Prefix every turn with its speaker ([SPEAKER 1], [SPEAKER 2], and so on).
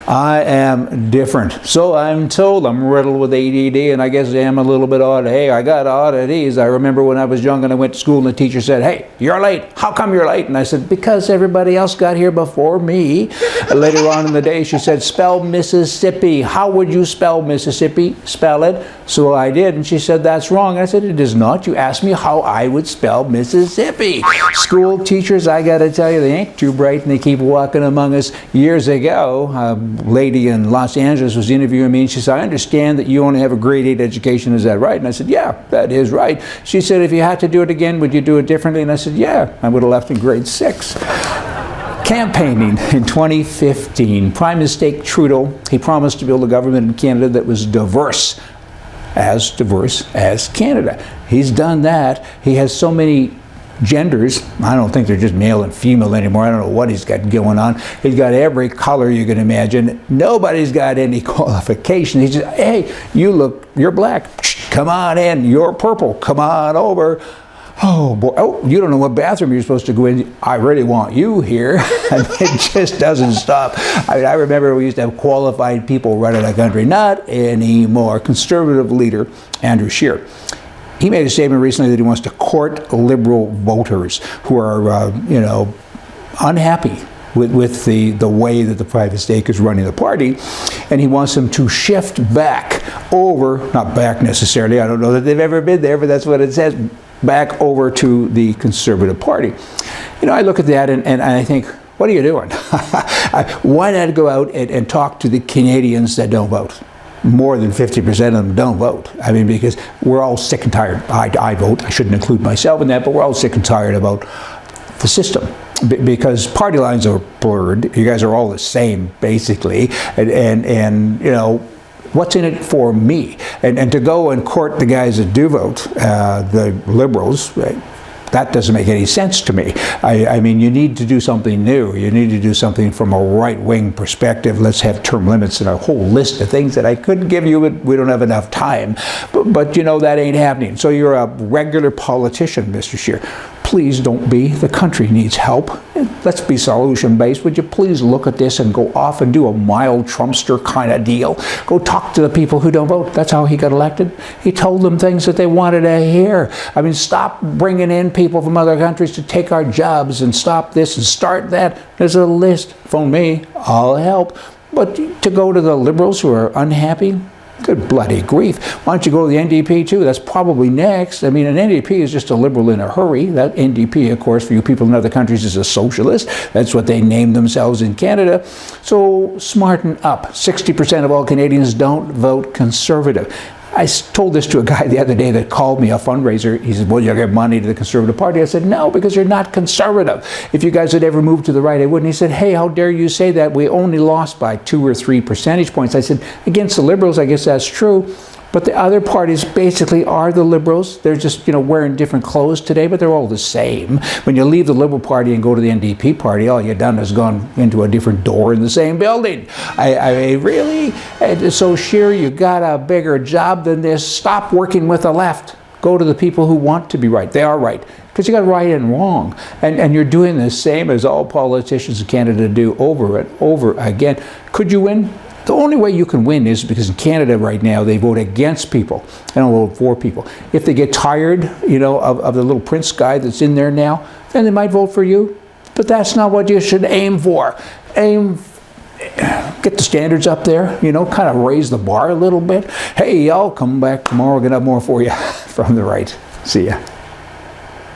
[SPEAKER 1] I am different. So I'm told. I'm riddled with ADD, and I guess I am a little bit odd. Hey, I got oddities. I remember when I was young and I went to school and the teacher said, "Hey, you're late. How come you're late?" And I said, "Because everybody else got here before me." Later on in the day, she said, "Spell Mississippi. How would you spell Mississippi? Spell it." So I did, and she said, "That's wrong." I said, "It is not. You asked me how I would spell Mississippi." School teachers, I got to tell you, they ain't too bright, and they keep walking among us. Years ago, a lady in Los Angeles was interviewing me, and she said, "I understand that you only have a grade 8 education. Is that right?" And I said, "Yeah, that is right." She said, "If you had to do it again, would you do it differently?" And I said, "Yeah, I would have left in grade 6. Campaigning in 2015, Prime Minister Trudeau, he promised to build a government in Canada that was diverse as Canada. He's done that. He has so many genders. I don't think they're just male and female anymore. I don't know what he's got going on. He's got every color you can imagine. Nobody's got any qualifications. He's just, "Hey, you're black. Come on in. You're purple. Come on over. Oh boy, oh, you don't know what bathroom you're supposed to go in. I really want you here." And it just doesn't stop. I remember we used to have qualified people running the country. Not anymore. Conservative leader Andrew Scheer, he made a statement recently that he wants to court liberal voters who are, unhappy with the way that the private stake is running the party, and he wants them to shift back over, not back necessarily, I don't know that they've ever been there, but that's what it says, back over to the Conservative Party. I look at that and I think, what are you doing? Why not go out and talk to the Canadians that don't vote? More than 50% of them don't vote. I mean, because we're all sick and tired. I vote. I shouldn't include myself in that, but we're all sick and tired about the system. Because party lines are blurred. You guys are all the same, basically. And what's in it for me? And to go and court the guys that do vote, the Liberals, that doesn't make any sense to me. I mean, you need to do something new. You need to do something from a right-wing perspective. Let's have term limits and a whole list of things that I could give you, but we don't have enough time. But that ain't happening. So you're a regular politician, Mr. Scheer. Please don't be. The country needs help. Let's be solution-based. Would you please look at this and go off and do a mild Trumpster kind of deal? Go talk to the people who don't vote. That's how he got elected. He told them things that they wanted to hear. I mean, stop bringing in people from other countries to take our jobs, and stop this and start that. There's a list. Phone me. I'll help. But to go to the Liberals who are unhappy, good bloody grief. Why don't you go to the NDP too? That's probably next. I mean, an NDP is just a liberal in a hurry. That NDP, of course, for you people in other countries, is a socialist. That's what they named themselves in Canada. So smarten up. 60% of all Canadians don't vote Conservative. I told this to a guy the other day that called me, a fundraiser. He said, "Well, you give money to the Conservative Party." I said, "No, because you're not conservative. If you guys had ever moved to the right, I wouldn't." He said, "Hey, how dare you say that? We only lost by 2 or 3 percentage points." I said, "Against the Liberals, I guess that's true. But the other parties basically are the Liberals. They're just, wearing different clothes today, but they're all the same. When you leave the Liberal Party and go to the NDP Party, all you've done is gone into a different door in the same building." I really? So Scheer, you got a bigger job than this. Stop working with the left. Go to the people who want to be right. They are right. Because you got right and wrong. And you're doing the same as all politicians in Canada do over and over again. Could you win? The only way you can win is because in Canada right now, they vote against people. They don't vote for people. If they get tired, of the little prince guy that's in there now, then they might vote for you. But that's not what you should aim for. Get the standards up there, kind of raise the bar a little bit. Hey, y'all, come back tomorrow. We're going to have more for you from the right. See ya.